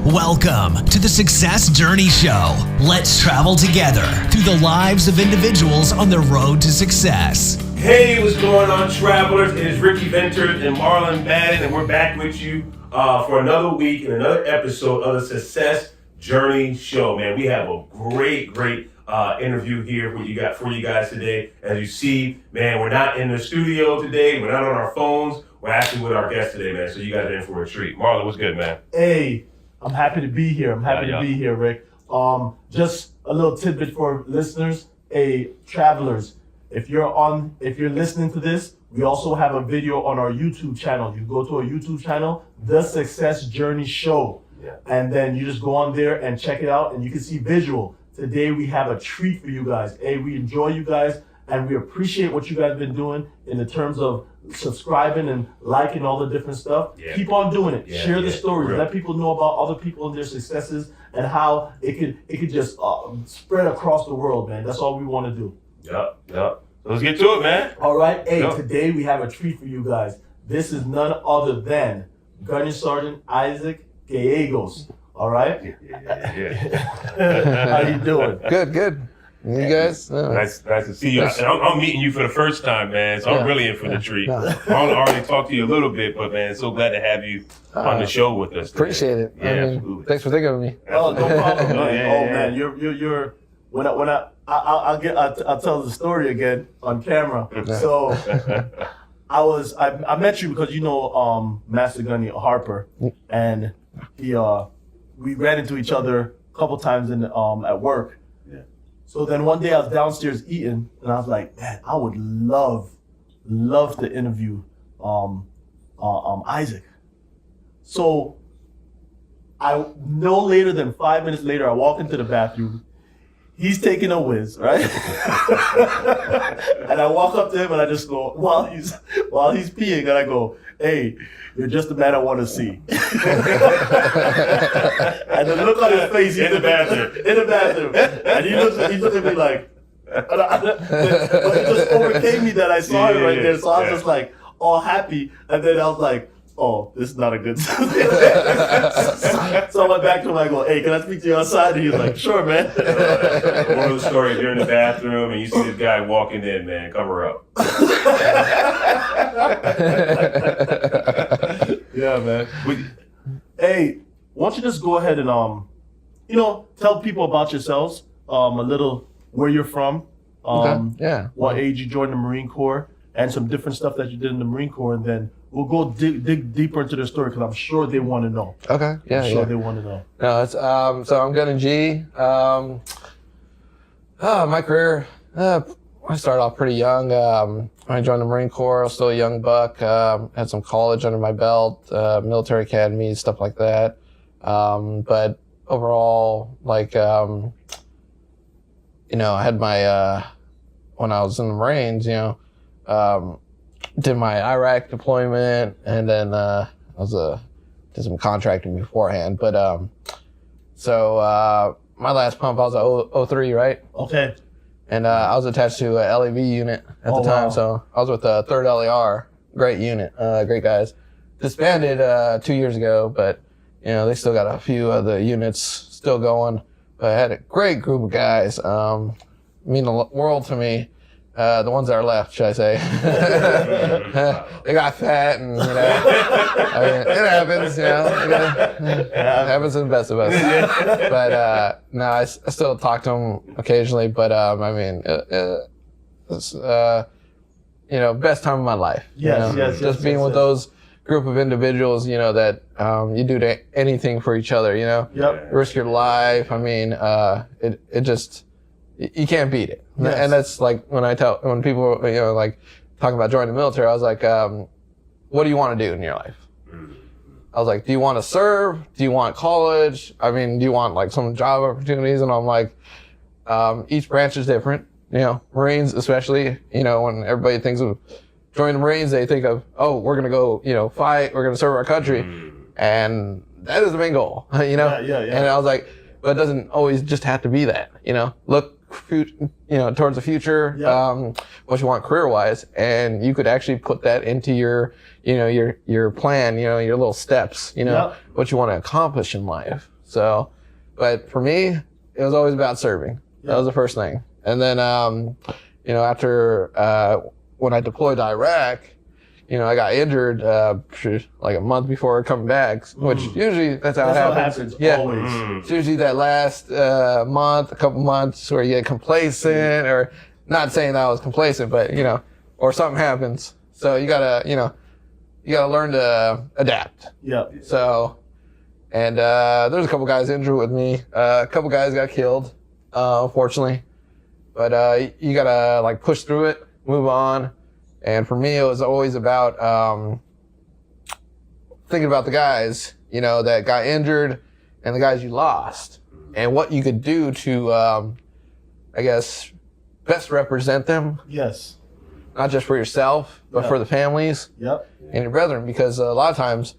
Welcome to the Success Journey Show. Let's travel together through the lives of individuals on the road to success. Hey, what's going on, travelers? It is Ricky Venters and Marlon Madden, and we're back with you for another week and another episode of the Success Journey Show. Man, we have a great interview here for you guys today. As you see, man, we're not in the studio today. We're not on our phones. We're actually with our guest today, man. So you guys are in for a treat. Marlon, what's good, man? Hey, I'm happy to be here. Be here, Rick. Just a little tidbit for listeners. Hey, travelers, if you're listening to this, we also have a video on our YouTube channel. You go to our YouTube channel, The Success Journey Show. Yeah. And then you just go on there and check it out, and you can see visual. Today we have a treat for you guys. Hey, we enjoy you guys, and we appreciate what you guys have been doing in the terms of subscribing and liking all the different stuff. Yeah. Keep on doing it. Yeah, share the stories. Let people know about other people and their successes and how it could just spread across the world, man. That's all we want to do. Yep. Let's get to it, man. All right. Hey, Today we have a treat for you guys. This is none other than Gunnery Sergeant Isaac Gallegos. All right? Yeah. How you doing? Good. You guys? Nice to see you. And I'm meeting you for the first time, man, so I'm really in for the treat. I already talked to you a little bit, but, man, so glad to have you on the show with us today. Appreciate it. Yeah, absolutely. Thanks for thinking of me. Oh, no problem, man. Man, you're I'll tell the story again on camera. So I met you because Master Gunny Harper, and we ran into each other a couple times at work. Yeah. So then one day I was downstairs eating, and I was like, man, I would love to interview Isaac. So I no later than 5 minutes later, I walk into the bathroom. He's taking a whiz, right? And I walk up to him and I just go, while he's peeing, and I go, hey, you're just the man I want to see. And the look on his face, in the bathroom. And he looks at me like, but it just overcame me that I saw him right there. So I was just like, all happy. And then I was like, oh, this is not a good sign. So I went back to him, I go, hey, can I speak to you outside? And he was like, sure, man. One of the stories, you're in the bathroom and you see this guy walking in, man, cover up. Yeah, man. Hey, why don't you just go ahead and, tell people about yourselves, a little where you're from, what age you joined the Marine Corps, and some different stuff that you did in the Marine Corps, and then we'll go dig deeper into the story because I'm sure they want to know. Okay. Yeah. I'm sure they want to know. No, it's so I'm Gunnery G. My career, I started off pretty young. When I joined the Marine Corps, I was still a young buck. Had some college under my belt, military academy, stuff like that. But overall, I had my when I was in the Marines, did my Iraq deployment, and then did some contracting beforehand. But my last pump, I was at 03, right? Okay. And I was attached to a LAV unit at the time, so I was with the 3rd LAR. Great unit, great guys. Disbanded 2 years ago, but they still got a few of the units still going. But I had a great group of guys, mean the world to me. The ones that are left, should I say. They got fat and, it happens, it happens to the best of us. But, no, I still talk to them occasionally, but, it's, best time of my life. Yes. Just being with those group of individuals, that, you do anything for each other, Yep. Risk your life. It just, you can't beat it. Yes. And that's like when people, talk about joining the military, I was like, what do you want to do in your life? I was like, do you want to serve? Do you want college? Do you want some job opportunities? And I'm like, each branch is different. Marines especially, when everybody thinks of joining the Marines, they think of, oh, we're going to go, fight, we're going to serve our country. And that is the main goal, Yeah. And I was like, but it doesn't always just have to be that, Look towards the future, what you want career-wise, and you could actually put that into your plan, your little steps, what you want to accomplish in life. So, but for me, it was always about serving. That was the first thing. And then, after, when I deployed to Iraq, I got injured, like a month before coming back, which usually that's how it happens. Always. It's usually that last, month, a couple months where you get complacent, or not saying that I was complacent, but, or something happens. So you gotta learn to adapt. Yeah. So, and, there's a couple guys injured with me. A couple guys got killed, unfortunately. But, you gotta like push through it, move on. And for me, it was always about, thinking about the guys, that got injured and the guys you lost and what you could do to, I guess, best represent them. Yes. Not just for yourself, but for the families and your brethren, because a lot of times,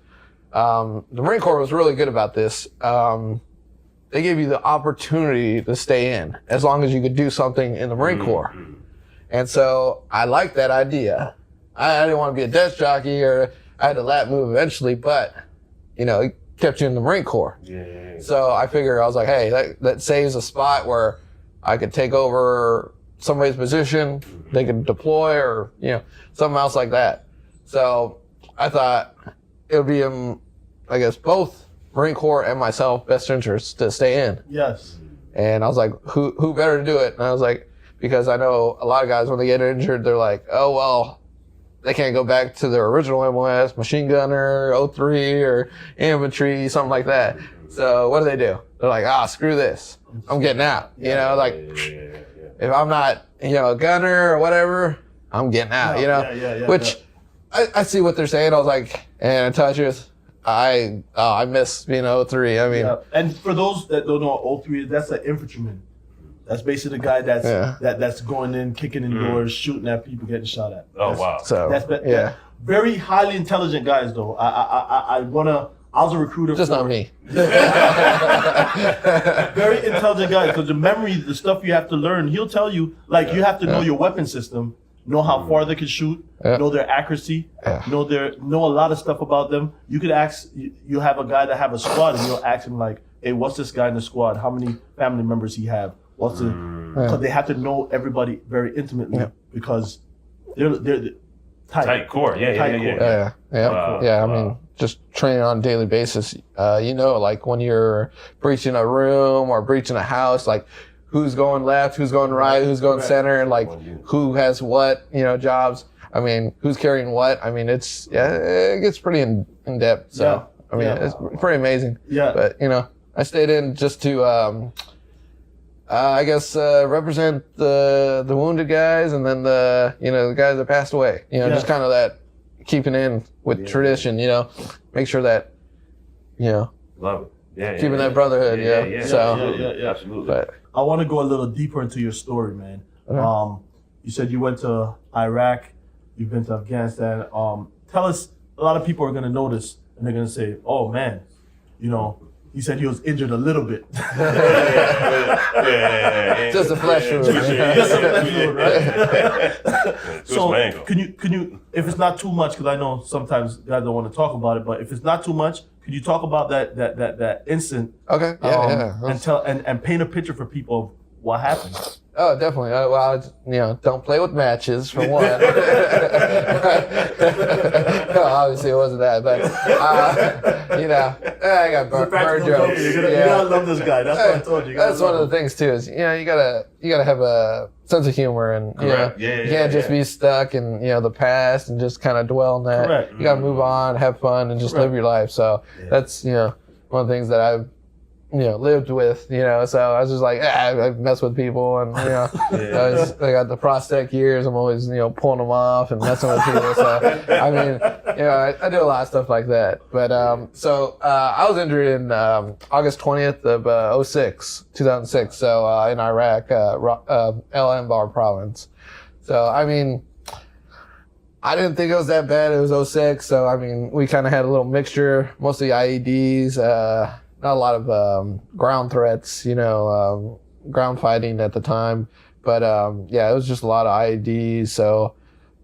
the Marine Corps was really good about this. They gave you the opportunity to stay in as long as you could do something in the Marine Corps. And so I liked that idea. I didn't want to be a desk jockey, or I had to lap move eventually, but, it kept you in the Marine Corps. Yeah. So I figured, I was like, hey, that saves a spot where I could take over somebody's position, they could deploy, or, something else like that. So I thought it would be in, I guess, both Marine Corps and myself best interest to stay in. Yes. And I was like, who better to do it? And I was like, because I know a lot of guys, when they get injured, they're like, oh, well, they can't go back to their original MOS, machine gunner, 03, or infantry, something like that. So what do? They're like, screw this. I'm getting out. If I'm not, a gunner or whatever, I'm getting out, Which I see what they're saying. I was like, and I tell you the truth, I miss being 03. I mean. And for those that don't know, 03, that's an infantryman. That's basically the guy that's going in, kicking in doors, shooting at people, getting shot at. Wow. So that's very highly intelligent guys, though. I was a recruiter. Just not me. Very intelligent guys, because the memory, the stuff you have to learn, he'll tell you, like, you have to know your weapon system, know how far they can shoot, know their accuracy, know a lot of stuff about them. You could ask, you have a guy that have a squad, and you'll ask him, like, hey, what's this guy in the squad? How many family members he have? Because they have to know everybody very intimately, because they're tight core. Yeah. I mean, just training on a daily basis. Like when you're breaching a room or breaching a house, like who's going left, who's going right, who's going center, and like who has what, jobs. I mean, who's carrying what. I mean, it gets pretty in depth. So I mean, it's pretty amazing. Yeah. But I stayed in just to I guess represent the wounded guys, and then the guys that passed away. Just kind of that keeping in with tradition. Make sure that love it. Keeping that brotherhood. So absolutely. But I want to go a little deeper into your story, man. You said you went to Iraq, you've been to Afghanistan. Tell us. A lot of people are going to notice, and they're going to say, "Oh man, he said he was injured a little bit." Just a flesh wound. Just a flesh wound, right? So can you, if it's not too much, because I know sometimes guys don't want to talk about it, but if it's not too much, can you talk about that instant? Okay. And tell and paint a picture for people of what happened. Oh, definitely. Don't play with matches, for one. No, obviously it wasn't that, but, I got bird jokes. You gotta love this guy. That's what I told you. That's one of the things, too, is, you gotta have a sense of humor, and, you can't just be stuck in, the past and just kind of dwell on that. Correct. You gotta move on, have fun, and just live your life. So that's, one of the things that I've lived with, so I was just like, I mess with people, and, I got the prosthetic ears, I'm always, pulling them off and messing with people, so, I mean, I do a lot of stuff like that, but, I was injured in, August 20th of, 2006, so, in Iraq, El Anbar province. So, I mean, I didn't think it was that bad, it was 06, so, I mean, we kind of had a little mixture, mostly IEDs, not a lot of ground threats, ground fighting at the time. But yeah, it was just a lot of IEDs. So,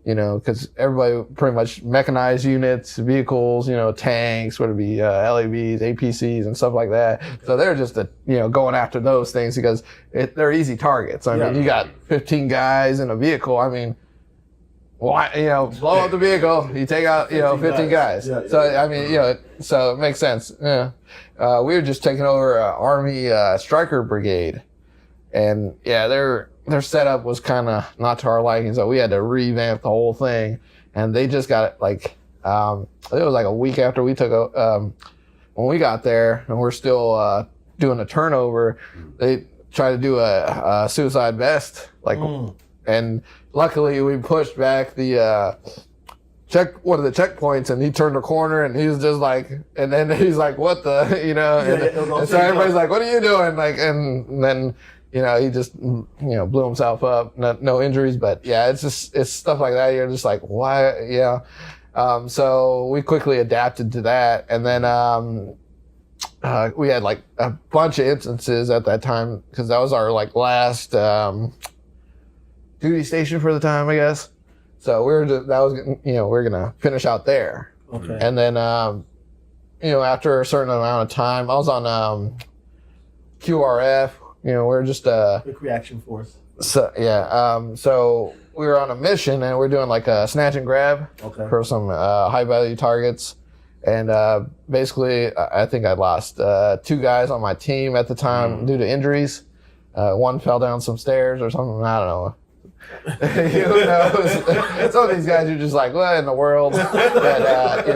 because everybody pretty much mechanized units, vehicles, tanks, whether it be LAVs, APCs, and stuff like that. So they're just, going after those things because they're easy targets. I mean, you got 15 guys in a vehicle. I mean, why, blow up the vehicle, you take out, 15 guys. So, I mean, so it makes sense. Yeah. We were just taking over Army Striker Brigade. And yeah, their setup was kind of not to our liking, so we had to revamp the whole thing. And they just got it it was like a week after we took when we got there, and we're still doing a turnover. They tried to do a suicide vest, and luckily we pushed back the one of the checkpoints, and he turned the corner, and he was just like, and then he's like, "What the?" And so everybody's like, "What are you doing?" And then. He just, blew himself up. No injuries, but yeah, it's stuff like that. You're just like, why? Yeah. So we quickly adapted to that. And then, we had like a bunch of instances at that time because that was our last, duty station for the time, I guess. So we were going to finish out there. Okay. And then, after a certain amount of time, I was on, QRF. We're just quick reaction force. So yeah, so we were on a mission and we're doing like a snatch and grab for some high value targets, and basically I think I lost 2 guys on my team at the time due to injuries. One fell down some stairs or something. I don't know. Who knows? Some of these guys are just like, what in the world? But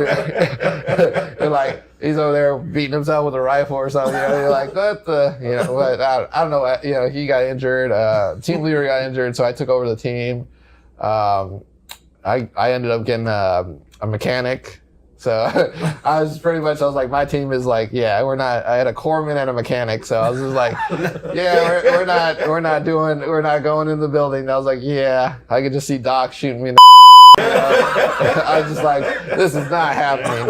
you're like, he's over there beating himself with a rifle or something. You're like, what the? What? I don't know. He got injured. Team leader got injured, so I took over the team. I ended up getting a mechanic. So I was like, my team is like, yeah, we're not. I had a corpsman and a mechanic, so I was just like, yeah, we're not going in the building. And I was like, yeah, I could just see Doc shooting me in the I was just like, this is not happening,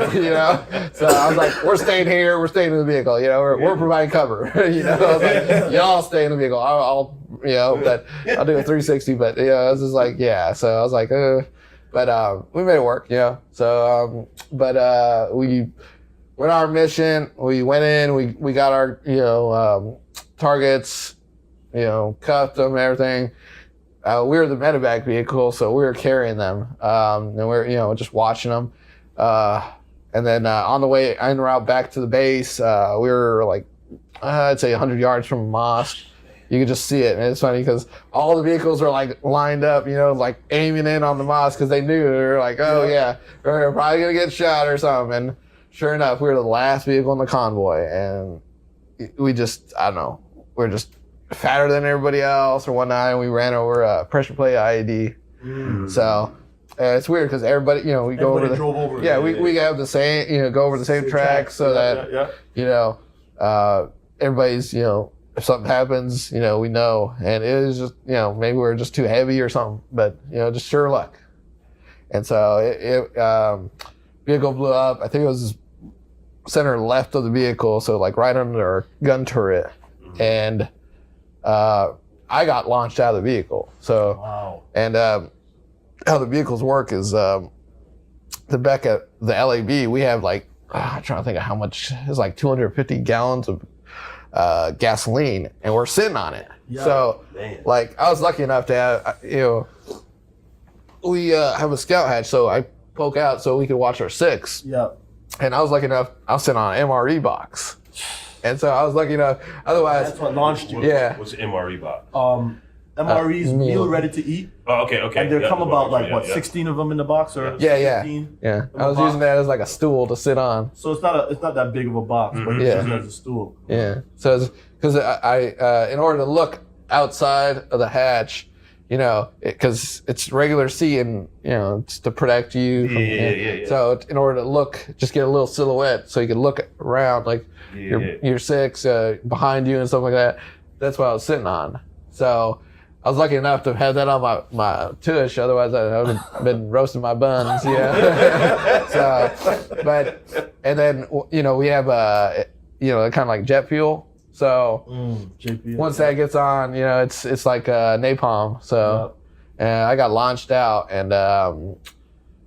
So I was like, we're staying here, we're staying in the vehicle, we're providing cover, I was like, y'all stay in the vehicle. I'll but I'll do a 360, but I was just like, yeah. So I was like, but we made it work, So, but we went on our mission. We went in. We got our targets, cuffed them, and everything. We were the medevac vehicle, so we were carrying them, and we were just watching them. And then on the way en route back to the base, we were like I'd say 100 yards from a mosque. You could just see it, and it's funny because all the vehicles were like lined up, like aiming in on the mosque because they knew. They were like, oh yeah, we're probably gonna get shot or something. And sure enough, we were the last vehicle in the convoy, and we just, I don't know, we're just fatter than everybody else or whatnot, and we ran over a pressure plate IED. So it's weird because everybody, we go over drove over. We have the same, go over the same track so that everybody's, if something happens, we know. And it was just, maybe we were just too heavy or something, but, just sure luck. And so vehicle blew up. I think it was center left of the vehicle, so like right under our gun turret. And I got launched out of the vehicle. So, wow. And how the vehicles work is the back at the LAB, we have like, I'm trying to think of how much, it's like 250 gallons of gasoline, and we're sitting on it. Yeah. So, like, I was lucky enough to have, we have a scout hatch, so I poke out so we could watch our 6. Yeah. And I was lucky enough, I was sitting on an MRE box. And so I was lucky enough, otherwise. That's what launched you. Yeah. What's the MRE box? MRE's meal ready to eat. Oh, okay. And there come about 16 of them in the box, or 15? Yeah. I was using that as like a stool to sit on. So it's not that big of a box, but you use it as a stool. Yeah. So because I in order to look outside of the hatch, because it's regular seeing, it's to protect you. Yeah. So in order to look, just get a little silhouette so you can look around, like your 6 behind you and stuff like that. That's what I was sitting on. So I was lucky enough to have that on my tush. Otherwise, I would have been roasting my buns. So, and then we have kind of like jet fuel. So JP, once that gets on, you know, it's like napalm. So and I got launched out and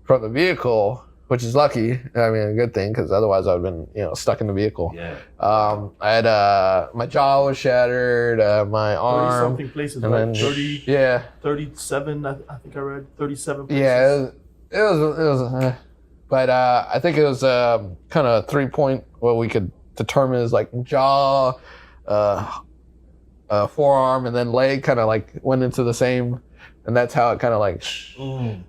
from the vehicle, which is lucky. I mean, a good thing because otherwise I'd been, you know, stuck in the vehicle. Yeah. I had my jaw was shattered, my arm. 30-something places, and right? then 30, yeah, 37. I think I read 37 places. yeah. It was but I think it was kind of 3 point. What we could determine is like jaw, forearm, and then leg kind of like went into the same. And that's how it kind of like,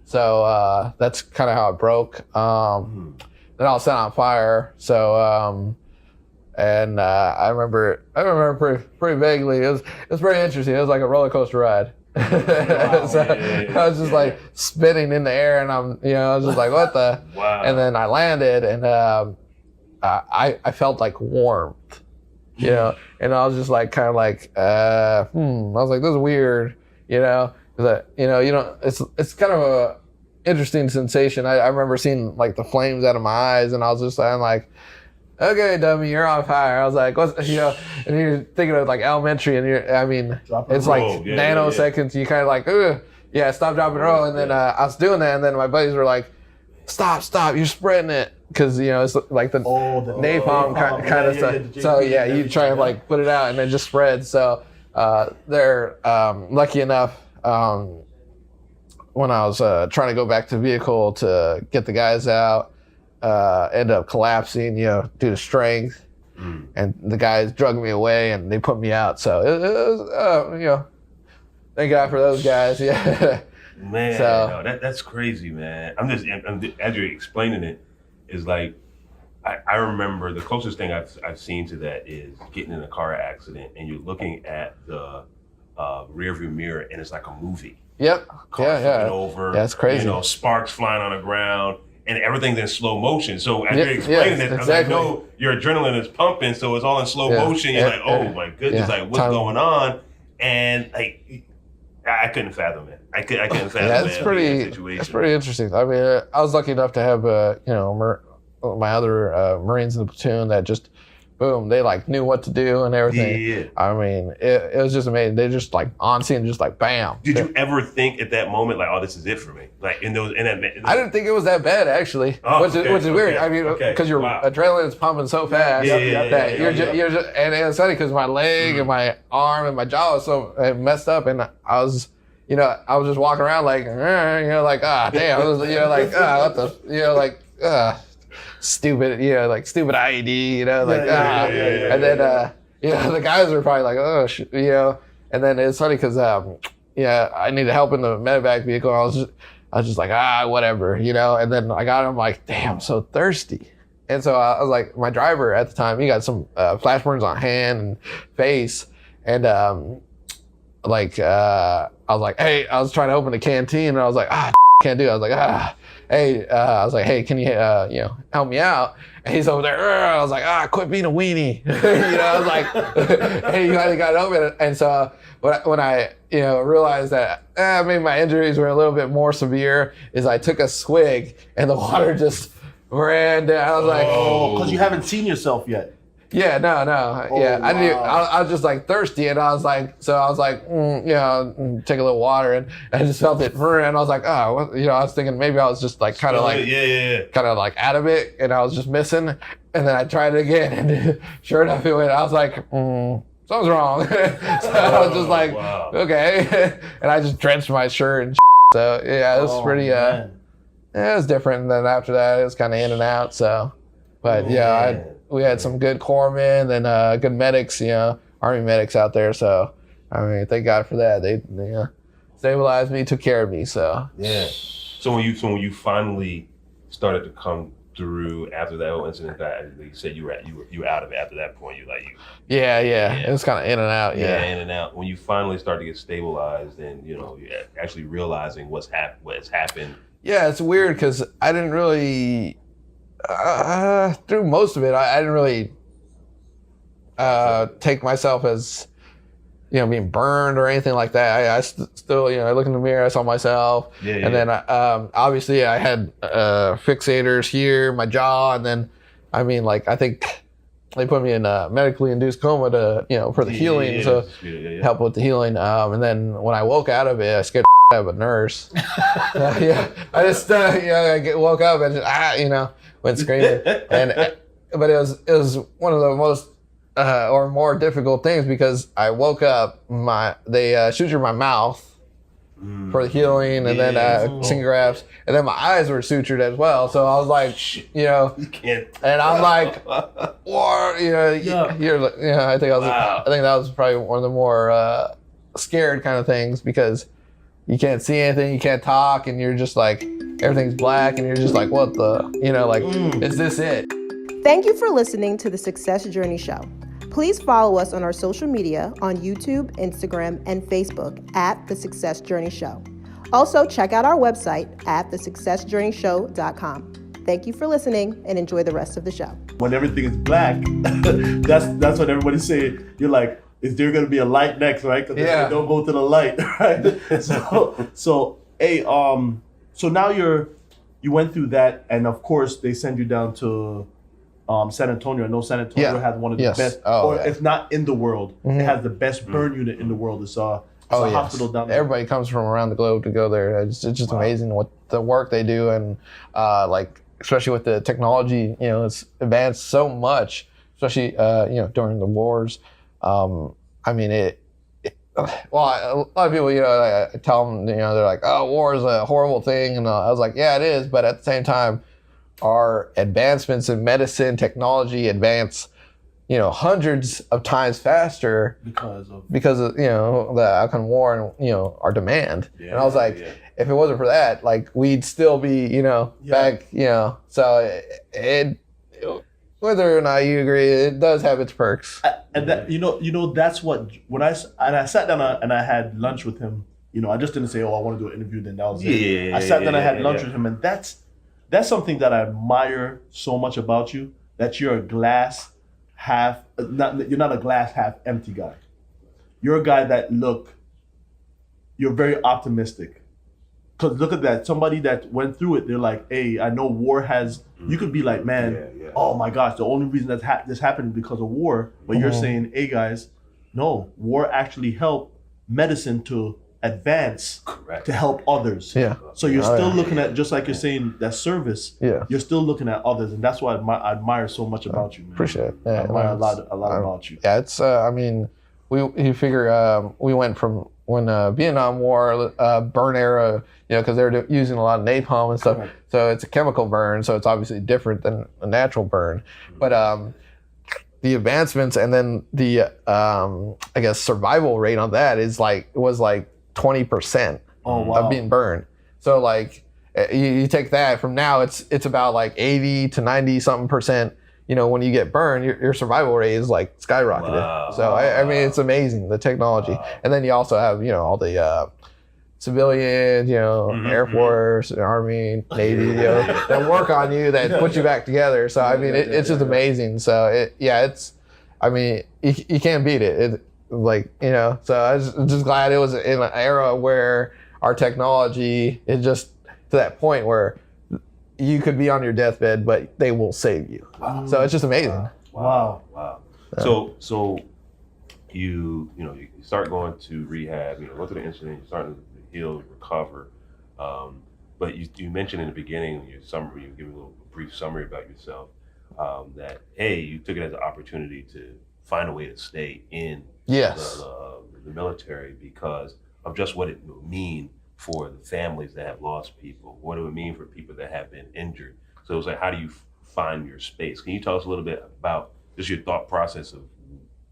so that's kind of how it broke. Then I was set on fire. So, and I remember pretty vaguely. It was pretty interesting. It was like a roller coaster ride. So I was just like spinning in the air, and I was just like, what the? Wow. And then I landed, and I felt like warmth, you know, and I was just like kind of like, I was like, this is weird, you know. That it's kind of a interesting sensation. I remember seeing like the flames out of my eyes, and I was just like, okay, dummy, you're on fire. I was like, what's, you know, and you're thinking of like elementary, and it's like nanoseconds. You kind of like, stop, drop, and roll. And then I was doing that, and then my buddies were like, stop, you're spreading it. Because, you know, it's like the napalm kind of stuff. So, you try and like put it out, and it just spreads. So they're lucky enough. When I was trying to go back to the vehicle to get the guys out, ended up collapsing, you know, due to strength. And the guys drug me away and they put me out. So it was, you know, thank God for those guys. Yeah. Man, so, that's crazy, man. I'm as you're explaining it, is like, I remember the closest thing I've seen to that is getting in a car accident and you're looking at the rear view mirror and it's like a movie. Yep. Car flipping over. That's crazy. You know, sparks flying on the ground and everything's in slow motion. So as you're explaining it, exactly. I know your adrenaline is pumping, so it's all in slow motion. You're like, oh my goodness, like what's going on? And like, I couldn't fathom it. I couldn't fathom that situation. It's pretty interesting. I mean, I was lucky enough to have, you know, my other Marines in the platoon that just, boom, they like knew what to do and everything. Yeah. I mean, it was just amazing. They just like on scene, just like bam. Did you ever think at that moment like, oh, this is it for me? Like in that. I didn't think it was that bad actually, which is weird. I mean, because your adrenaline is pumping so fast that you're just, and it's funny because my leg and my arm and my jaw was so messed up, and I was just walking around like, like damn, what the, stupid, like stupid IED, and then, the guys were probably like, and then it's funny because, I needed help in the medevac vehicle. I was just like, whatever, and then I got him like, damn, I'm so thirsty. And so I was like, my driver at the time, he got some flash burns on hand and face. And I was like, hey, I was trying to open the canteen and I was like, can't do it. I was like, hey, hey, can you, help me out? And he's over there. I was like, quit being a weenie. I was like, hey, you got to open it. And so when I, realized that maybe my injuries were a little bit more severe, is I took a swig and the water just ran down. I was like, because you haven't seen yourself yet. Yeah, no. I didn't. I was just like thirsty, and I was like, take a little water, and I just felt it, and I was like, I was thinking maybe I was just like kind of like out of it, and I was just missing, and then I tried it again, and sure enough, it went. I was like, something's wrong. So I was just like, okay, and I just drenched my shirt and so it was pretty. It was different. And then after that, it was kind of in and out. So, but we had some good corpsmen and good medics, Army medics out there. So, I mean, thank God for that. They stabilized me, took care of me. So yeah. So when you finally started to come through after that whole incident, that you said you were out of it after that point. Yeah. It was kind of in and out. Yeah, in and out. When you finally start to get stabilized, and you're actually realizing what's happened. Yeah, it's weird because I didn't really. Through most of it, I didn't really take myself as, being burned or anything like that. I still, I look in the mirror, I saw myself. And then obviously I had fixators here, my jaw, and then, I think they put me in a medically induced coma to, for the healing, help with the healing. And then when I woke out of it, I scared the out of a nurse. I just, I woke up and just, went screaming. But it was one of the most or more difficult things because I woke up, they sutured my mouth for the healing, and then skin grafts, and then my eyes were sutured as well. So I was like, you can't. And I'm like, what? I think I think that was probably one of the more scared kind of things because you can't see anything, you can't talk, and you're just like everything's black, and you're just like, what the, is this it? Thank you for listening to the Success Journey Show. Please follow us on our social media on YouTube, Instagram, and Facebook at The Success Journey Show. Also, check out our website at thesuccessjourneyshow.com. Thank you for listening and enjoy the rest of the show. When everything is black, that's what everybody's saying. You're like, is there going to be a light next, right? Because don't go to the light, right? So now you went through that, and of course they send you down to San Antonio. I know San Antonio has one of the best, if not in the world, it has the best burn unit in the world. It's a hospital down there. Everybody comes from around the globe to go there. It's just amazing what the work they do, and especially with the technology, it's advanced so much, especially during the wars. A lot of people, I tell them, they're like, oh, war is a horrible thing, and I was like, yeah, it is, but at the same time, our advancements in medicine, technology advance, hundreds of times faster because of the outcome of war and our demand. And I was like, if it wasn't for that, we'd still be back. So it whether or not you agree, it does have its perks. And that that's what when I sat down and I had lunch with him. I just didn't say, I want to do an interview. Then that was it. I sat down and I had lunch with him, and that's something that I admire so much about you, that you're a glass half, you're not a glass half empty guy. You're a guy that you're very optimistic. Because look at that, somebody that went through it, they're like, hey, I know war has, you could be like, man, oh my gosh, the only reason that this happened is because of war. But you're saying, hey guys, no, war actually helped medicine to advance to help others. So you're still looking at, just like you're saying, that service. You're still looking at others, and that's what I admire so much about you, man. Appreciate it. I admire a lot about you. Yeah, it's you figure we went from when Vietnam War burn era, because they're using a lot of napalm and stuff. So it's a chemical burn, so it's obviously different than a natural burn. But the advancements and then the I guess survival rate on that was 20% of being burned. So you take that from now, it's about 80 to 90 something percent. When you get burned, your survival rate is skyrocketed. Wow. So it's amazing, the technology. And then you also have all the civilians, Air Force, Army, Navy, that work on you, that put you back together. So it's just amazing. So you can't beat it. So I was just glad it was in an era where our technology is just to that point where you could be on your deathbed, but they will save you. Wow. So it's just amazing. Wow. So you start going to rehab, go through the incident, you're starting to heal, recover. But you mentioned in the beginning, your summary, you gave a little brief summary about yourself, that you took it as an opportunity to find a way to stay in the military because of just what it would mean for the families that have lost people, what it would mean for people that have been injured. So it was how do you find your space? Can you tell us a little bit about just your thought process of,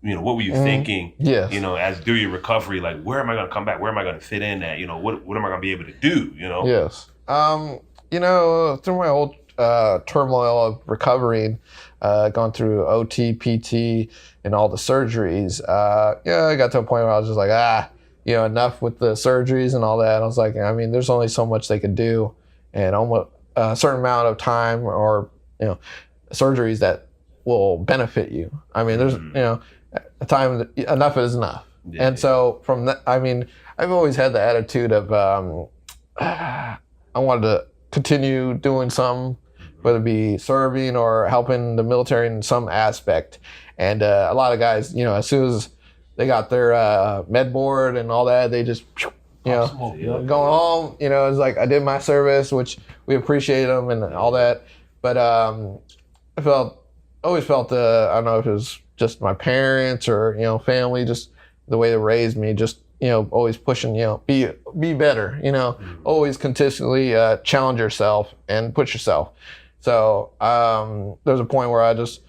what were you thinking, as through your recovery, where am I going to come back? Where am I going to fit in at? What am I going to be able to do, Yes. Through my whole turmoil of recovering, going through OT, PT, and all the surgeries, I got to a point where I was just like, enough with the surgeries and all that. I was like, there's only so much they could do, and almost a certain amount of time or, surgeries that will benefit you. There's, a time enough is enough. Yeah, and so from that, I've always had the attitude of, I wanted to continue doing something, whether it be serving or helping the military in some aspect. And a lot of guys, you know, as soon as they got their med board and all that, they just, you know, going home. You know, it's like I did my service, which we appreciate them and all that. But I always felt, I don't know if it was just my parents or, you know, family, just the way they raised me, just, you know, always pushing, you know, be better, you know, always continually challenge yourself and push yourself. So there's a point where I just,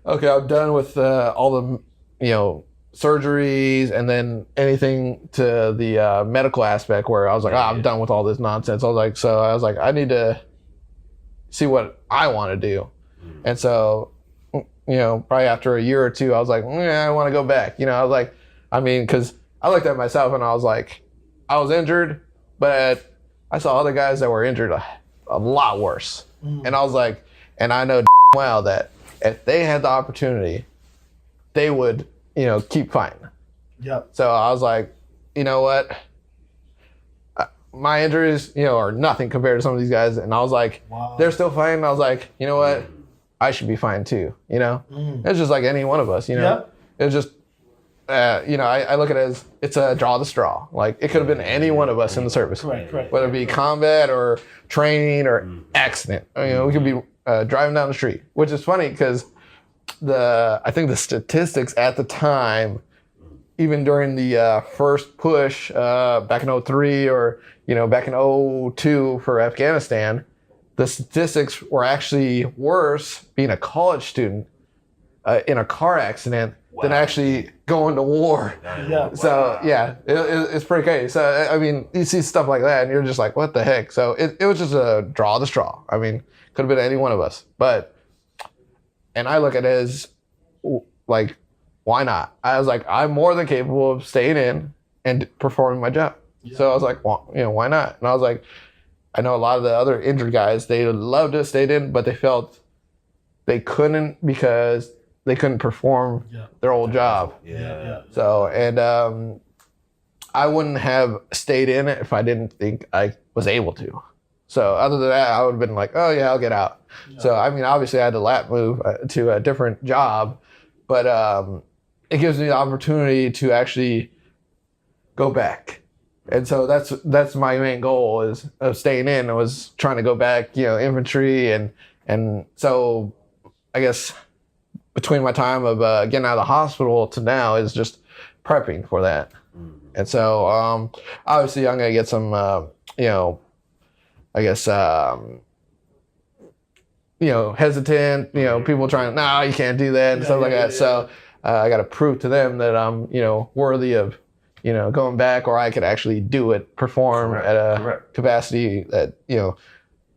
okay, I'm done with all the, you know, surgeries and then anything to the medical aspect where I was like, I'm done with all this nonsense. I was like, I need to see what I want to do. And so, you know, probably after a year or two, I was like, I want to go back. You know, I was like, I mean, because I looked at myself and I was like, I was injured, but I saw other guys that were injured a lot worse. And I was like, and I know well that if they had the opportunity, they would, you know, keep fighting. Yep. So I was like, you know what? My injuries, you know, are nothing compared to some of these guys. And I was like, they're still fighting. I was like, you know what? I should be fine too, you know? It's just like any one of us, you know? Yep. It's just, you know, I look at it as it's a draw the straw. Like it could have been any one of us in the service. Correct. Whether it be combat or training or accident. You know, we could be driving down the street, which is funny because I think the statistics at the time, even during the first push back in 2003 or, you know, back in 2002 for Afghanistan, the statistics were actually worse being a college student in a car accident than actually going to war. So yeah, it's pretty crazy. So I mean, you see stuff like that and you're just like, what the heck? So it was just a draw the straw. I mean, could have been any one of us. And I look at it as like, why not? I was like, I'm more than capable of staying in and performing my job. So I was like, well, you know, why not? And I was like, I know a lot of the other injured guys, they would love to stay in, but they felt they couldn't because they couldn't perform their old job. So, and I wouldn't have stayed in it if I didn't think I was able to. So other than that, I would have been like, oh yeah, I'll get out. So, I mean, obviously I had to lap move to a different job, but it gives me the opportunity to actually go back. And so that's my main goal is of staying in. I was trying to go back, you know, infantry. And so I guess between my time of getting out of the hospital to now is just prepping for that. And so obviously I'm going to get some, you know, I guess, you know, hesitant, you know, people trying, no, you can't do that and stuff like that. So I got to prove to them that I'm, you know, worthy of, you know, going back, or I could actually do it, perform at a capacity that, you know,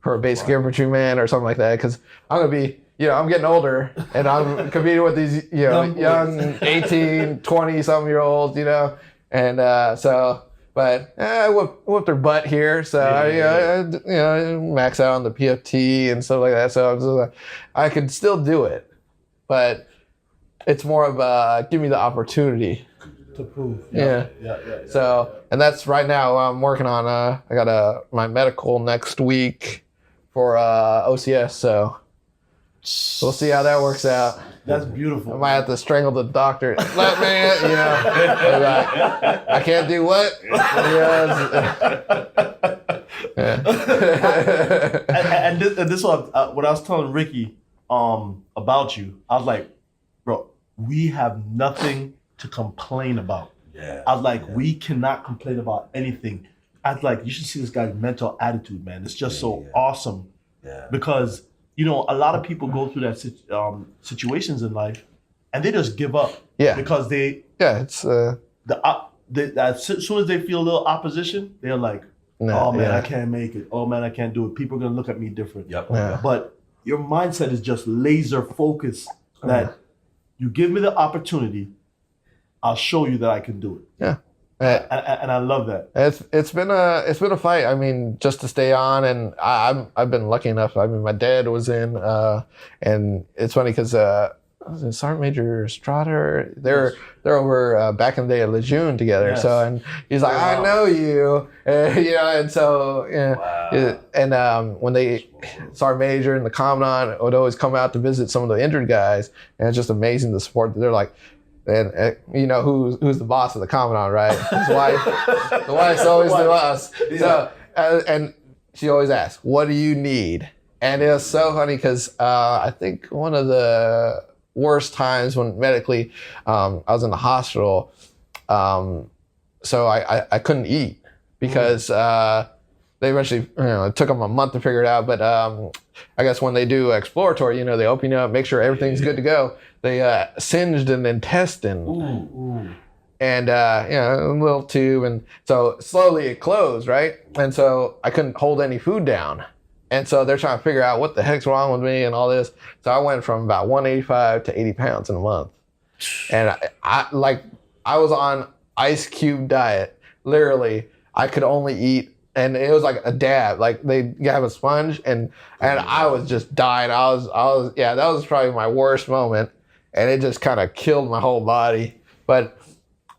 for a basic infantryman or something like that. Because I'm going to be, you know, I'm getting older and I'm competing with these, you know, young 18, 20-something year olds, you know. And so, but I whooped their butt here. So, I, you know, max out on the PFT and stuff like that. So I could still do it. But it's more of give me the opportunity to prove. Yeah. So, and that's right now I'm working on, I got my medical next week for OCS. So we'll see how that works out. That's beautiful. I might have to strangle the doctor. Let me, you know, I can't do what? And this one, when I was telling Ricky about you, I was like, bro, we have nothing to complain about. I was like, we cannot complain about anything. I was like, you should see this guy's mental attitude, man. It's just so awesome. Because, you know, a lot of people go through that situations in life and they just give up. Because they as soon as they feel a little opposition, they're like, oh man, I can't make it. Oh man, I can't do it. People are gonna look at me different. But your mindset is just laser focused that you give me the opportunity, I'll show you that I can do it. And I love that. It's been a fight. I mean, just to stay on, and I've been lucky enough. I mean, my dad was in, and it's funny because was it Sergeant Major Strader? They're over back in the day at Lejeune together. Yes. So, and he's like, I know you, and so, and when Sergeant Major and the Commandant would always come out to visit some of the injured guys, and it's just amazing the support that they're like. And you know who's the boss of the Commandant, right? His wife. The wife's always the boss. Yeah. So and she always asks, "What do you need?" And it was so funny because I think one of the worst times when medically I was in the hospital, so I couldn't eat because they eventually, it took them a month to figure it out. But I guess when they do exploratory, they open you up, make sure everything's good to go. They singed an intestine. Ooh. And, a little tube. And so slowly it closed, right? And so I couldn't hold any food down. And so they're trying to figure out what the heck's wrong with me and all this. So I went from about 185 to 80 pounds in a month. And I was on ice cube diet. Literally, I could only eat, and it was like a dab. Like they have a sponge, and I was just dying. I was that was probably my worst moment. And it just kind of killed my whole body. But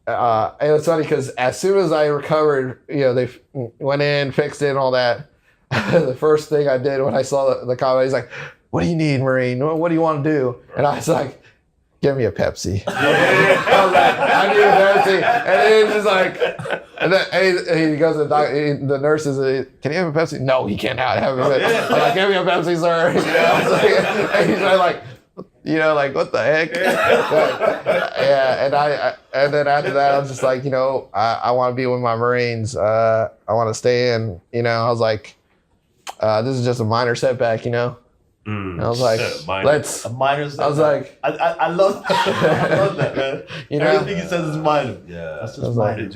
it was funny because as soon as I recovered, they went in, fixed it and all that. The first thing I did when I saw the comment, he's like, "What do you need, Marine? What do you want to do?" And I was like, "Give me a Pepsi." I was like, "I need a Pepsi." And he's just like, and he goes to the nurse is, "Can you have a Pepsi?" "No, he cannot have a Pepsi." I'm like, "Give me a Pepsi, sir." And he's like, like, what the heck? And then after that, I was just like, I want to be with my Marines. I want to stay in. I was like, this is just a minor setback, And I was like, a minor setback. I was like, I love that. I love that, man. Everything he says is minor. Yeah, that's just minor.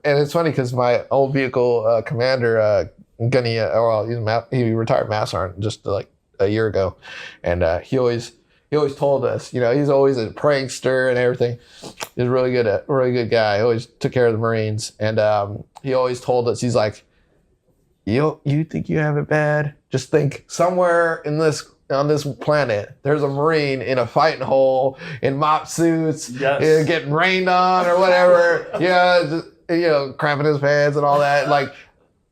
And it's funny because my old vehicle commander, Gunnery, he retired Master Sergeant just like a year ago, and he always told us, he's always a prankster and everything. He's a really good guy. He always took care of the Marines, and he always told us, he's like, you think you have it bad? Just think somewhere on this planet, there's a Marine in a fighting hole in mop suits, getting rained on or whatever, cramping his pants and all that, like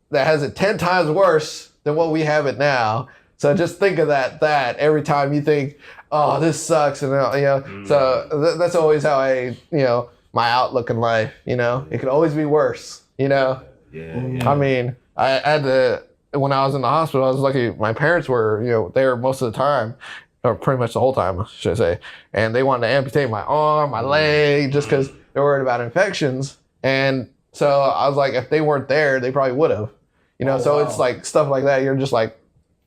that has it 10 times worse than what we have it now. So just think of that every time you think, oh, this sucks, and So that's always how my outlook in life. It could always be worse. Yeah. I mean, I had to, when I was in the hospital, I was lucky. My parents were, there most of the time, or pretty much the whole time, should I say. And they wanted to amputate my arm, my leg, just because they're worried about infections. And so I was like, if they weren't there, they probably would have. So it's like stuff like that. You're just like,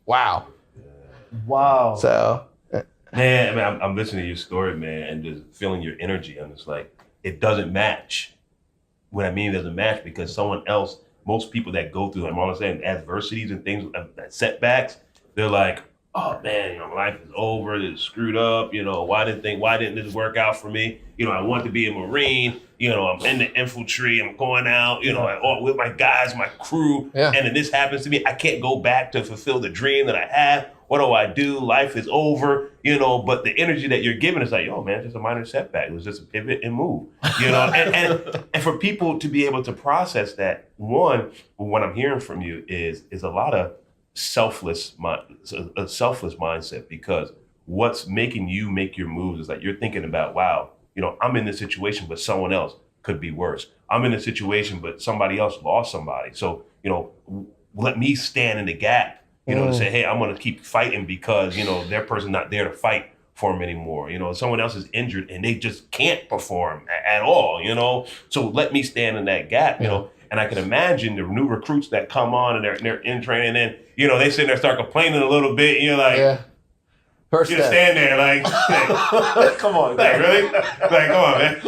wow. So, man, I mean, I'm listening to your story, man, and just feeling your energy. I'm just like, it doesn't match. What I mean, it doesn't match because someone else, most people that go through, I'm always saying, adversities and things, setbacks, they're like, oh man, life is over, it's screwed up, why didn't this work out for me? I want to be a Marine, I'm in the infantry, I'm going out, with my guys, my crew, and then this happens to me. I can't go back to fulfill the dream that I had. What do I do? Life is over, but the energy that you're giving is like, yo, man, it's just a minor setback. It was just a pivot and move, and for people to be able to process that, one, what I'm hearing from you is a lot of a selfless mindset, because what's making you make your moves is like you're thinking about, wow, I'm in this situation, but someone else could be worse. I'm in a situation, but somebody else lost somebody. So, let me stand in the gap, to say, hey, I'm going to keep fighting because, their person's not there to fight for them anymore. Someone else is injured and they just can't perform at all, so let me stand in that gap, And I can imagine the new recruits that come on and they're in training, and they sit there, start complaining a little bit, and you're like, First you just stand there like come on, like really? Like, come on, man.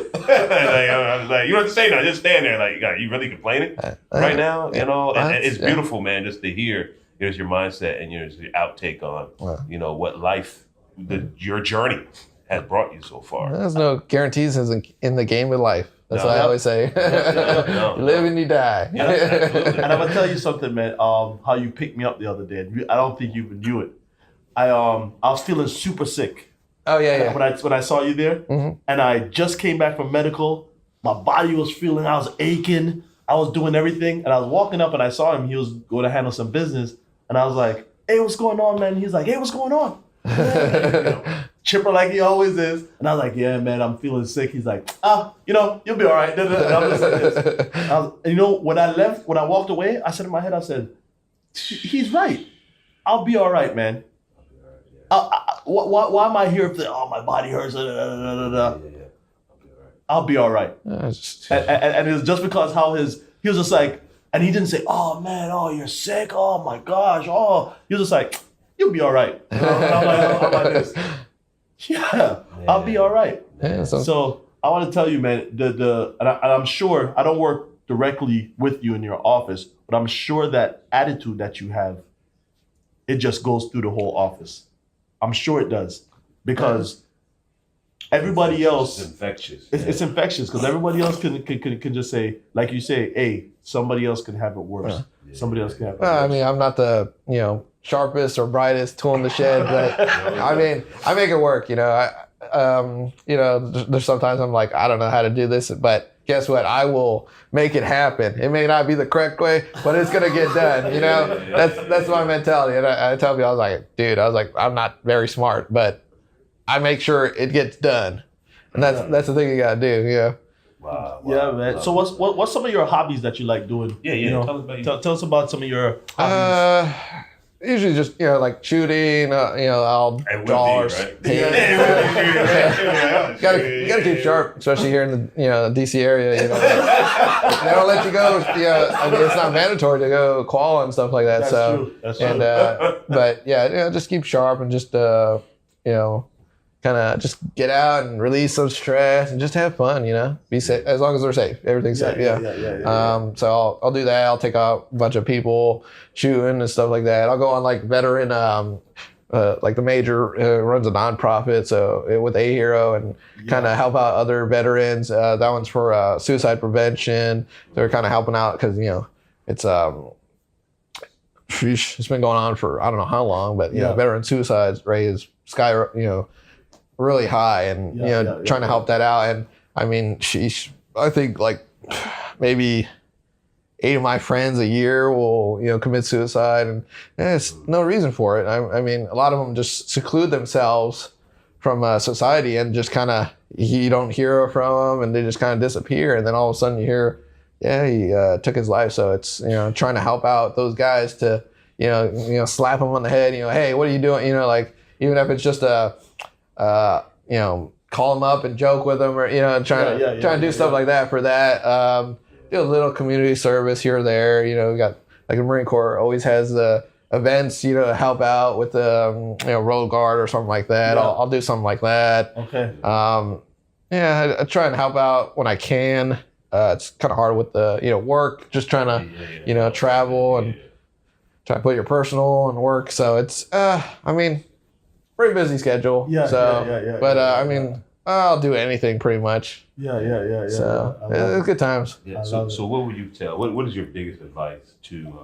like, you don't have to say nothing, just stand there. Like, are you really complaining right now? And it's beautiful, man, just to hear your mindset and your outtake on, what life, your journey has brought you so far. There's no guarantees in the game of life. That's what I always say. You live and you die. And I'm gonna tell you something, man. How you picked me up the other day. I don't think you even knew it. I was feeling super sick, Oh yeah. When I saw you there, and I just came back from medical, my body was feeling, I was aching, I was doing everything, and I was walking up and I saw him. He was going to handle some business, and I was like, "Hey, what's going on, man?" He's like, "Hey, what's going on?" Chipper like he always is, and I was like, "Yeah, man, I'm feeling sick." He's like, you'll be all right." And I'm just like this. When I walked away, I said in my head, I said, "He's right. I'll be all right, man." Why am I here if my body hurts? I'll be all right. And it was just because he was just like, and he didn't say, "Oh man, you're sick. Oh my gosh. Oh," he was just like, "You'll be all right." And I'm like this. Yeah, I'll be all right. Yeah, so I want to tell you, man, and I'm sure I don't work directly with you in your office, but I'm sure that attitude that you have, it just goes through the whole office. I'm sure it does, because everybody else, it's infectious. It's infectious because everybody else can just say, like you say, "Hey, somebody else can have it worse. Somebody else can have it worse." I mean, I'm not the sharpest or brightest tool in the shed, but I mean, I make it work. There's sometimes I'm like, I don't know how to do this, but guess what? I will make it happen. It may not be the correct way, but it's gonna get done. That's my mentality. And I tell people, I was like, I'm not very smart, but I make sure it gets done, and that's the thing you gotta do. Yeah. Wow. Yeah, man. So what's some of your hobbies that you like doing? Yeah. Tell us about some of your hobbies. Usually just, like shooting, I'll draw or paint. You gotta keep sharp, especially here in the DC area, They don't let you go, I mean, it's not mandatory to go qual and stuff like that. That's true. But yeah, just keep sharp and just, kind of just get out and release some stress and just have fun, be safe, as long as they're safe, everything's safe. Yeah. So I'll do that. I'll take out a bunch of people shooting and stuff like that. I'll go on like veteran, like the major runs a nonprofit, so with A Hero, and kind of help out other veterans. That one's for suicide prevention. They're kind of helping out because it's it's been going on for I don't know how long, but veteran suicide rate is really high, and trying to help that out. And I mean, I think like maybe 8 of my friends a year will commit suicide, and there's no reason for it. I mean, a lot of them just seclude themselves from society, and just kind of you don't hear from them, and they just kind of disappear, and then all of a sudden you hear, he took his life. So it's trying to help out those guys to slap them on the head, hey, what are you doing? Like, even if it's just call them up and joke with them, or trying to do stuff like that for that. Do a little community service here or there. We got like the Marine Corps always has the events, to help out with the road guard or something like that. I'll do something like that. Okay. I try and help out when I can. It's kind of hard with the work, just trying to travel and try to put your personal and work. So it's pretty busy schedule. But I mean, I'll do anything pretty much. Yeah. So it's good times. Yeah. So what would you tell? What is your biggest advice to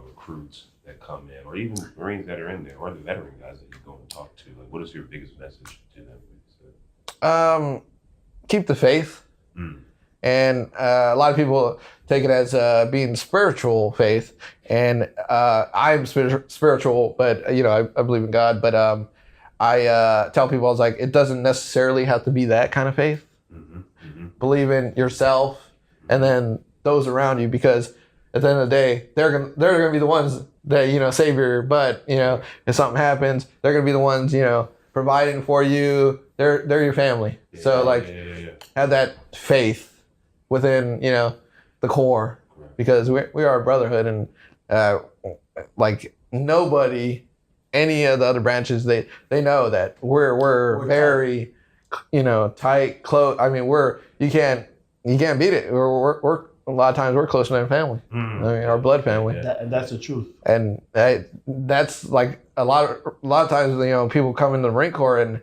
recruits that come in, or even Marines that are in there, or the veteran guys that you go and talk to? Like, what is your biggest message to them? Keep the faith. And a lot of people take it as being spiritual faith, and I'm spiritual, but I believe in God. But I tell people, I was like, it doesn't necessarily have to be that kind of faith. Believe in yourself, and then those around you, because at the end of the day, they're gonna be the ones that save your butt. If something happens, they're gonna be the ones providing for you. They're your family. So have that faith within the core, because we are a brotherhood, and like nobody, any of the other branches, they know that we're very tight, close. I mean, you can't beat it. We're a lot of times we're closer than family. I mean, our blood family. And that's the truth. And that's like a lot of times people come into the Marine Corps, and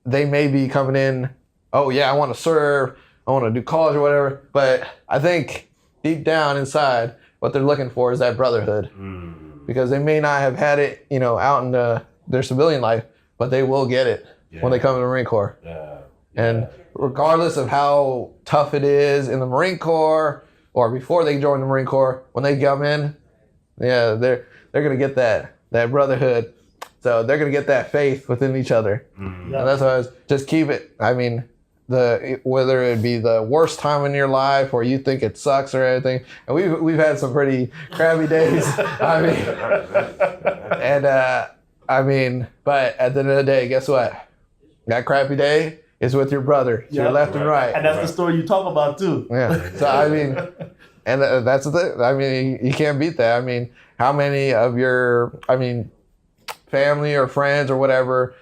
they may be coming in, oh yeah, I want to serve, I want to do college or whatever, but I think deep down inside, what they're looking for is that brotherhood, because they may not have had it, out in their civilian life, but they will get it when they come to the Marine Corps. And regardless of how tough it is in the Marine Corps or before they join the Marine Corps, when they come in, they're gonna get that brotherhood. So they're gonna get that faith within each other. And that's why I was just keep it. I mean, whether it be the worst time in your life or you think it sucks or anything, and we've had some pretty crappy days. But at the end of the day, guess what? That crappy day is with your brother, to your left and right. And that's the story you talk about too. Yeah. So I mean, and that's the thing. I mean, you can't beat that. I mean, how many of your, family or friends or whatever,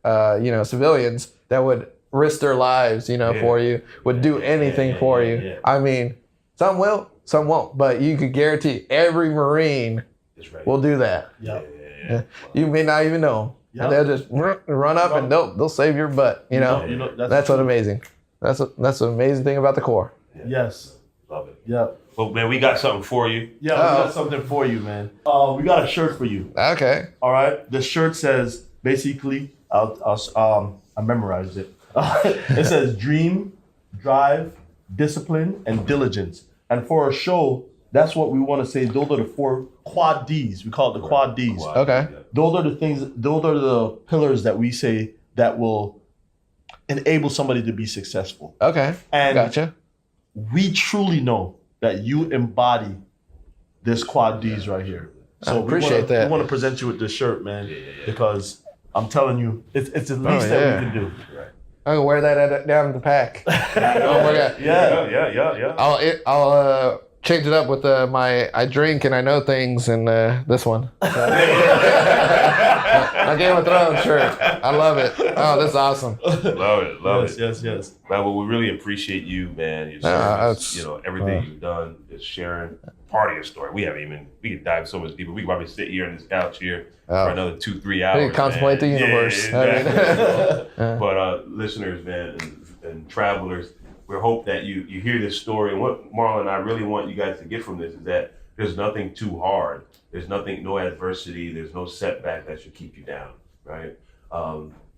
civilians that would risk their lives, for you, would do anything for you. Yeah. I mean, some will, some won't, but you could guarantee every Marine will do that. Yeah. You may not even know. Yep. And they'll just run up and they'll save your butt. That's what's amazing. That's the amazing thing about the Corps. Yeah. Yes. Love it. Yep. Well, man, we got something for you. Yeah, we got something for you, man. We got a shirt for you. Okay. All right. The shirt says basically, I memorized it. It says dream, drive, discipline, and diligence. And for a show, that's what we want to say. Those are the 4 quad Ds. We call it the quad Ds. Okay. Those are the things, those are the pillars that we say that will enable somebody to be successful. Okay. And gotcha. We truly know that you embody this quad Ds right here. So I appreciate that. We want to present you with this shirt, man, because I'm telling you, it's the least that we can do. I'm gonna wear that down the pack. Yeah. I'll change it up with my I drink and I know things and this one. My Game of Thrones shirt. I love it. Oh, that's awesome. Love it. Yes. Man, well, we really appreciate you, man. Your service, everything you've done, just sharing part of your story. We can dive so much deeper. We could probably sit here on this couch here for another 2-3 hours. We can contemplate the universe. Yeah, exactly. But listeners, man, and travelers, we hope that you hear this story. And what Marlon and I really want you guys to get from this is that there's nothing too hard. There's no adversity. There's no setback that should keep you down, right?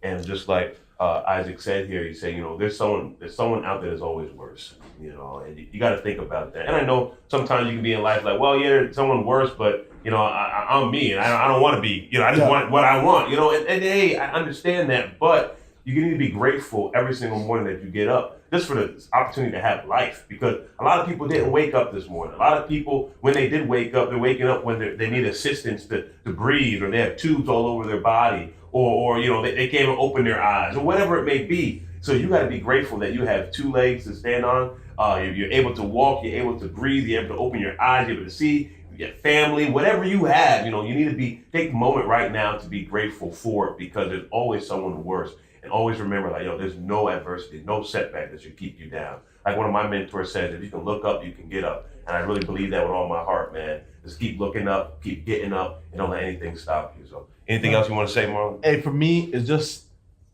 And just like Isaac said here, he said, there's someone out there that's always worse, and you got to think about that. And I know sometimes you can be in life like, well, yeah, there's someone worse, but I'm me, and I don't want to be, I just want what I want, and hey, I understand that, but you need to be grateful every single morning that you get up, just for the opportunity to have life, because a lot of people didn't wake up this morning. A lot of people, when they did wake up, they're waking up when they need assistance to breathe, or they have tubes all over their body, or they can't even open their eyes, or whatever it may be. So you got to be grateful that you have 2 legs to stand on. You're able to walk, you're able to breathe, you're able to open your eyes, you're able to see, your family, whatever you have. You need to take the moment right now to be grateful for it, because there's always someone worse. And always remember, there's no adversity, no setback that should keep you down. Like one of my mentors says, if you can look up, you can get up. And I really believe that with all my heart, man. Just keep looking up, keep getting up, and don't let anything stop you. So anything else you want to say, Marlon? Hey, for me, it's just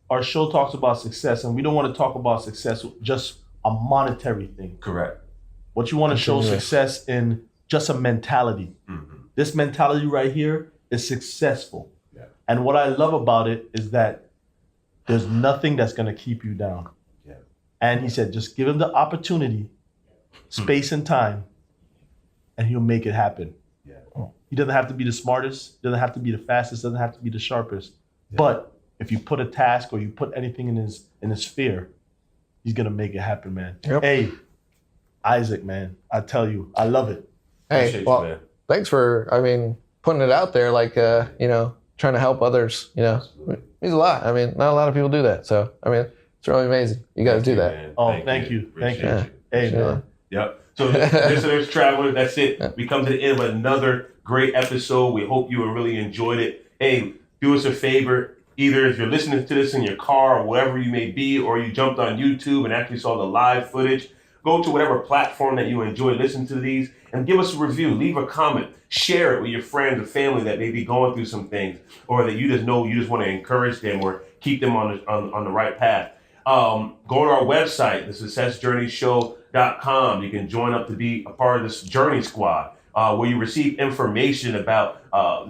our show talks about success, and we don't want to talk about success just a monetary thing. Correct. What you want to show success in just a mentality. Mm-hmm. This mentality right here is successful. Yeah. And what I love about it is that there's nothing that's going to keep you down. Yeah. And he said, just give him the opportunity, space and time, and he'll make it happen. Yeah. He doesn't have to be the smartest, doesn't have to be the fastest, doesn't have to be the sharpest. Yeah. But if you put a task or you put anything in his sphere, he's going to make it happen, man. Yep. Hey, Isaac, man, I tell you, I love it. Hey, well, man. Thanks for, putting it out there, trying to help others, means a lot. Not a lot of people do that. So, it's really amazing. You got to do that. Man. Oh, thank you. Thank you. Yeah. Hey, man. Yep. So, listeners, travelers, that's it. Yeah. We come to the end of another great episode. We hope you really enjoyed it. Hey, do us a favor. Either if you're listening to this in your car or wherever you may be, or you jumped on YouTube and actually saw the live footage, go to whatever platform that you enjoy listening to these and give us a review. Leave a comment. Share it with your friends or family that may be going through some things, or that you just want to encourage them or keep them on the right path. Go to our website, thesuccessjourneyshow.com. You can join up to be a part of this journey squad, where you receive information about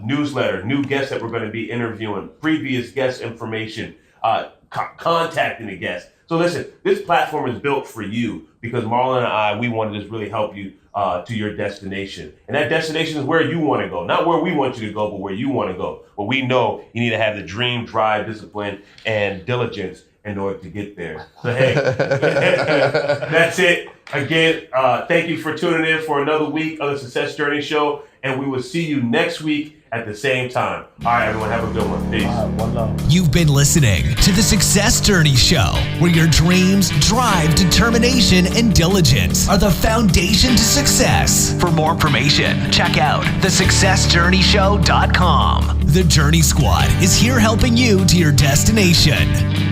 newsletter, new guests that we're going to be interviewing, previous guest information, contacting the guest. So listen, this platform is built for you because Marlon and I, we want to just really help you to your destination. And that destination is where you want to go. Not where we want you to go, but where you want to go. But we know you need to have the dream, drive, discipline, and diligence in order to get there. So hey, that's it. Again, thank you for tuning in for another week of the Success Journey Show. And we will see you next week at the same time. All right, everyone, have a good one. Peace. One love. You've been listening to the Success Journey Show, where your dreams, drive, determination, and diligence are the foundation to success. For more information, check out thesuccessjourneyshow.com. The Journey Squad is here helping you to your destination.